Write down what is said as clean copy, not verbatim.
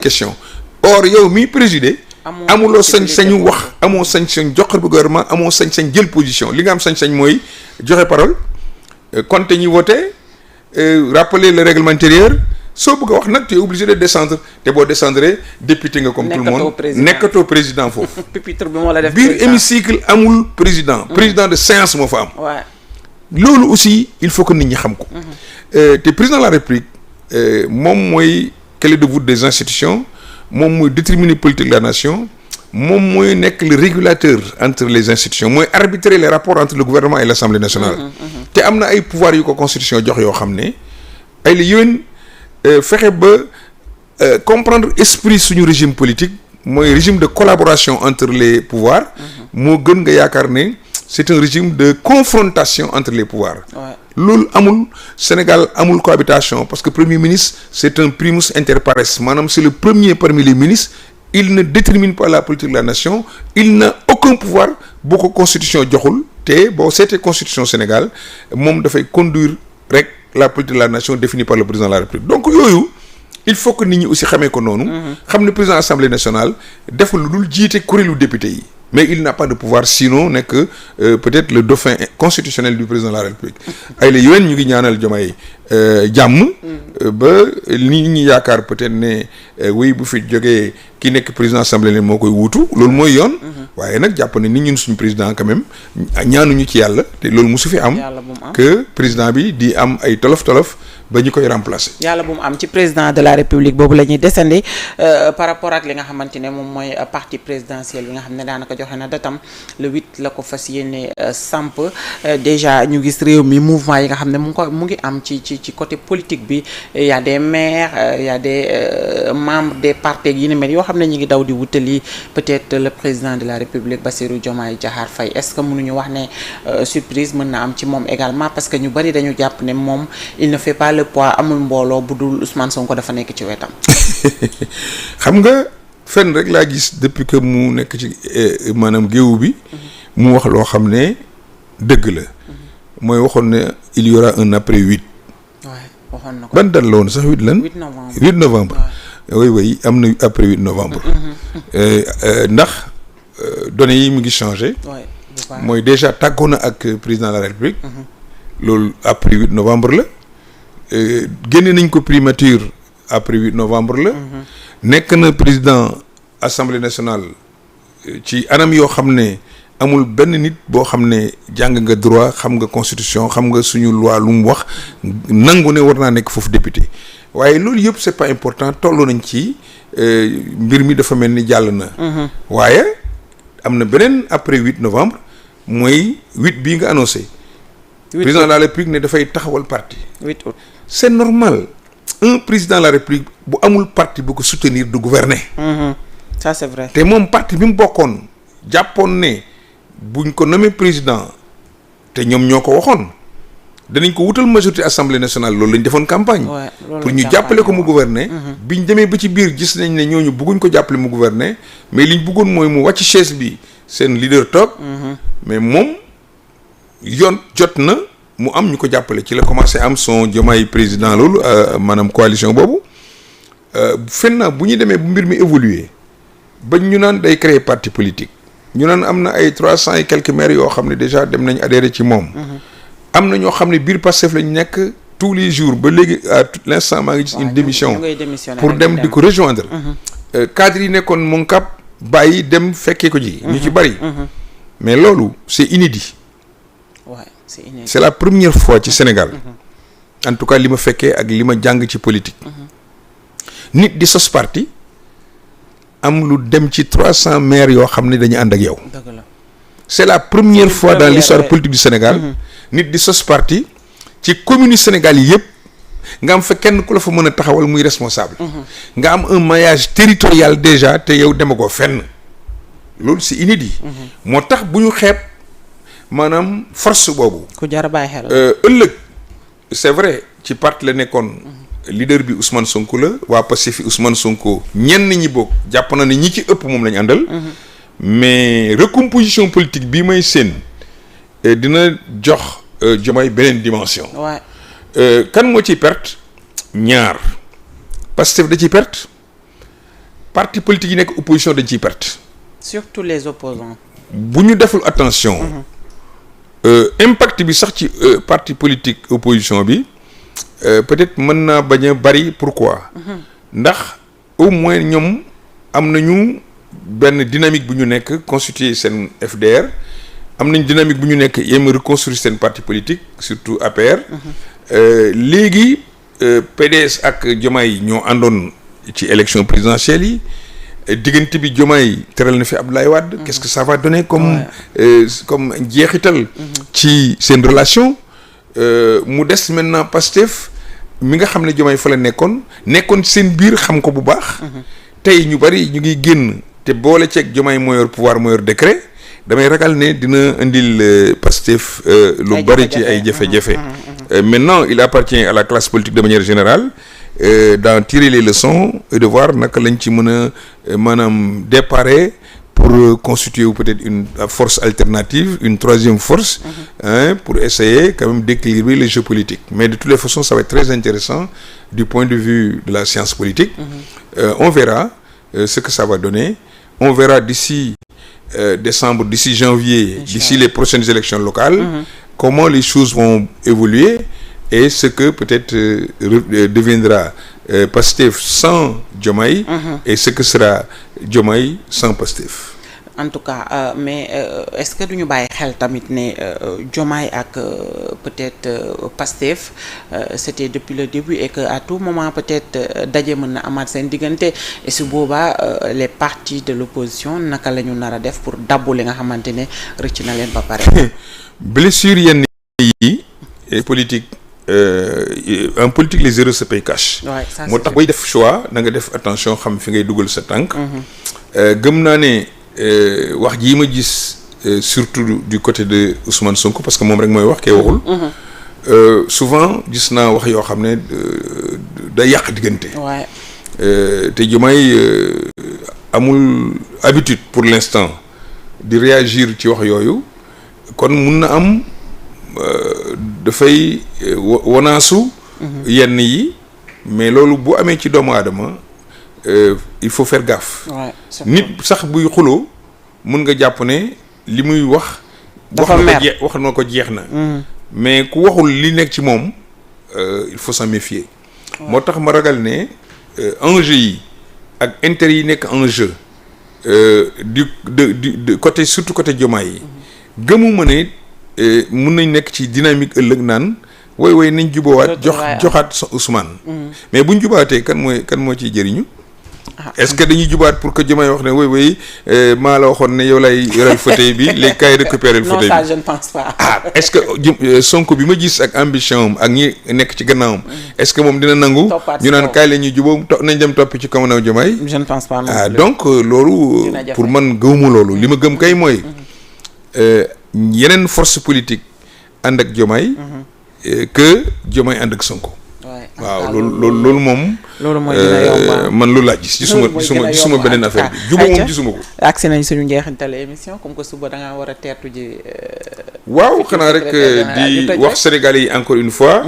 question or yow mi présider amuloo sañ-sañu wax amoo sañ-sañ joxar bu gouvernement amoo sañ-sañ jël position li nga am sañ-sañ mooy joxe parole compter ñi voté rappeler le règlement intérieur soo bëgg a wax nag tu es obligé de descendre te boo descendre député nga comme tout le monde nekkatoo président foofu pupitre bi moo la def biir hémicycle amul président président de séance moo fa am loolu aussi il faut que nit ñi xam ko te président de la République moom mooy clé de voûte des institutions moom mooy déterminer politique de la nation moom mooy nekk le régulateur entre les institutions mooy arbitrer les rapports entre le gouvernement et l'Assemblée nationale te am na ay pouvoirs yu ko constitution jox yoo xam ne ay la yéwén fexe ba comprendre esprit suñu régime politique mooy régime de collaboration entre les pouvoirs moo gën nga yaakaar ne c'est un régime de confrontation entre les pouvoirs loolu amul Sénégal amul cohabitation parce que premier ministre c'est un primus inter pares maanaam c'est le premier parmi les ministres il ne détermine pas la politique de la nation il n'a aucun pouvoir boo ko constitution joxul te boo seetee constitution Sénégal moom dafay conduire rek la politique de la nation définie par le président de la République donc yooyu il faut que nit ñi aussi xamee ko noonu xam ne président Assemblée nationale deful lu dul jiite kuréelu député yi mais il n'a pas de pouvoir sinon nekk peut-être le dauphin constitutionnel du président de la République ay la yowén ñu ngi ñaanal Diomaye jàmm ba nit ñi yaakaar peut-être ne oui bu fi jógee ki nekk président assemblée ne moo koy wuutu loolu mooy yoon waaye nag jàpp ne nit ñun suñu président quand même ñaanuñu ci yàlla te loolu musu fi am que président bi di am ay tolof-tolof ba ñu koy remplacer. yàlla bu mu am ci président de la république boobu la ñuy desandi par rapport ak li nga xamante ne moom mooy parti présidentiel bi nga xam ne daanaka joxe na datam le 8 la ko fas yéene samp déjà ñu gis réew mi mouvement yi nga xam ne mu ngi am ci côté politique bi y a des maires y a des membres des partis yi ni mel yoo xam ne ñu ngi daw di wutali peut-être le président de la république Bassirou Diomaye Diakhar Faye est-ce que mënuñu wax ne surprise mën na am ci moom également parce que ñu bari dañu jàpp ne moom il ne fait pas le poids amul mbooloo bu dul Ousmane Sonko dafa nekk ci wetam. xam nga fenn rek laa gis depuis que mu nekk ci maanaam géewu bi. mu wax loo xam ne dëgg la. mooy waxoon ne il y aura un après 8. waaw waxoon na ko ban date la woon sax 8 lan. 8 novembre 8 novembre. oui am na après 8 novembre. ndax données yi mu ngi changé. mooy déjà tàggoo na ak président de la République. loolu après 8 novembre la. génne nañ ko primature après 8 novembre la. nekk na président assemblée nationale ci anam yoo xam ne amul benn nit boo xam ne jàng nga droit xam nga constitution xam nga suñu loi lu mu wax nangu ne war naa nekk foofu député waaye loolu yëpp c'est pas important toll nañ ci mbir mi dafa mel ni jàll na. waaye am na beneen après 8 novembre mooy 8 bii nga annoncé. président de la République ne dafay taxawal parti. 8 août. c'est normal un président de la République bu amul parti bu ko soutenir du gouverner. Ça c'est vrai. te moom parti bi mu bokkoon jàppoon ne buñ ko nommé président te ñoom ñoo ko waxoon danañ ko wutal majorité assemblée nationale loolu lañ defoon campagne. pour ñu jàppale ko mu gouverner. biñ demee ba ci biir gis nañ ne ñooñu bëgguñ ko jàppale mu gouverner mais liñ bëggoon mooy mu wàcc chaise bi seen leader toog. mais moom yoon jot na. mu am ñu ko jàppale ci la commencé am son Diomaye président loolu maanaam coalition boobu fenn bu ñu demee bu mbir mi évoluer ba ñu naan day créer parti politique ñu naan am na ay 300 et quelques maires yoo xam ne déjà dem nañ adhérer ci moom. am na ñoo xam ne biir Pastef lañ nekk tous les jours ba léegi à tout l'instant maa ngi gis une démission pour dem di ko rejoindre. cadre yi nekkoon mon cap bàyyi dem fekkee ko ji. ñu ci bari. mais loolu c'est inédit. c'est la première fois ci Sénégal en tout cas li ma fekkee ak li ma jàng ci politique nit di sos parti am lu dem ci 300 maires yoo xam ne dañu ànd ak yow c'est la première fois dans l'histoire politique du Sénégal nit di sos parti ci commune Sénégal yi yëpp nga am fa kenn ku la fa mën a taxawal muy responsable nga am un maillage territorial déjà te yow demagoo fenn loolu c'est inédit moo tax bu ñu xeeb maanaam force boobu. ku jar a bàyyi xel. ëllëg c'est vrai ci parti la nekkoon. leader bi Ousmane Sonko la. waa Pastef fi Ousmane Sonko. ñenn ñi bokk jàpp na ne ñi ci ëpp moom la ñu àndal. mais recomposition politique bii may seen dina jox Diomaye beneen dimension. kan moo ciy perte ñaar Pastef da ciy perte parti politique yi nekk opposition dañ ciy perte. surtout les opposants. bu ñu deful attention. Impact bi sax ci parti politique opposition bi peut-être mën naa bañ a bari. Pourquoi. ndax au moins ñoom am nañu benn dynamique bu ñu nekk constituer seen FDR. am nañ dynamique bu ñu nekk yéem reconstruire seen parti politique surtout APR. léegi PDS ak Diomaye ñoo àndoon ci élection présidentielle yi diggante bi Diomaye teral na fi Abdoulaye Wade. Qu'est-ce que ça va donner comme jeexital. ci seen relation. mu des maintenant Pastef mi nga xam ne Diomaye fa la nekkoon seen biir xam ko bu baax. tey ñu bari ñu ngi génn te boole ceeg Diomaye moo yor pouvoir moo yor décret. damay ragal ne dina indil Pastef lu bari ci ay jafe-jafe. Maintenant il appartient à la classe politique de manière générale d'en tirer les leçons et de voir naka lañ ci mën a maanaam déparer pour constituer peut-être une force alternative une troisième force. Pour essayer quand même d'équilibrer le jeu politique. Mais de toutes les façons ça va être très intéressant du point de vue de la science politique. On verra ce que ça va donner. On verra d'ici décembre, d'ici janvier, d'ici les prochaines élections locales, comment les choses vont évoluer et ce que peut-être deviendra Pastef sans Diomaye et ce que sera Diomaye sans Pastef. En tout cas mais est-ce que duñu bàyyi xel tamit ne Diomaye ak peut-être Pastef c'était depuis le début et que à tout moment peut-être daje mën na amaat seen diggante et su boobaa les partis de l'opposition naka la ñu nar a def pour dabbu li nga xamante ne rëcc na leen ba pare. blessure yenn yi politique en politique les erreurs se payent cash. moo tax booy def choix da nga def attention xam fi ngay dugal sa tànk. gëm naa ne. wax jii ma gis surtout du côté de Ousmane Sonko parce que moom rek mooy wax kee waxul. Souvent gis naa wax yoo xam ne day yàq diggante. te Diomaye amul habitude pour l'instant di réagir ci wax yooyu kon mun na am dafay wanaasu. yenn yi mais loolu bu amee ci doomu aadama. Il faut faire gaffe. nit sax buy xuloo mun nga jàpp ne li muy wax. wax na ko jeex na. mais ku waxul li nekk ci moom il faut s'en méfier. moo tax ma ragal ne enjeu yi ak intérêt yi nekk en jeu du côté surtout côté Diomaye yi. gëmuma ne mun nañ nekk ci dynamique ëllëg naan woy nañ jubawaat joxaat Ousmane. mais buñ jubaatee kan moo ciy jëriñu. est-ce que dañuy jubaat pour que Diomaye wax ne woy maa la waxoon ne yow lay yoral fauteuil bi léegi kaay récupérer le fauteuil bi. non ça je ne pense pas. est-ce que Sonko bi ma gis ak ambition am ak ñi nekk ci gannaawam. est-ce que moom dina nangu. ñu naan kaay la ñuy jubóo nañ dem topp ci kamanaaw Diomaye. je ne pense pas non plus. donc loolu pour man gëwuma loolu li ma gëm kay mooy yeneen force politique ànd ak Diomaye. que Diomaye ànd ak Sonko. waaw loolu moom. loolu mooy dina yomb man loolu laa gis. gisuma beneen affaire bi juba moom gisuma ko. agsi nañ suñu njeexintal émission comme que suba da ngaa war a teertu ji. waaw xanaa rek di wax Sénégalais yi encore une fois.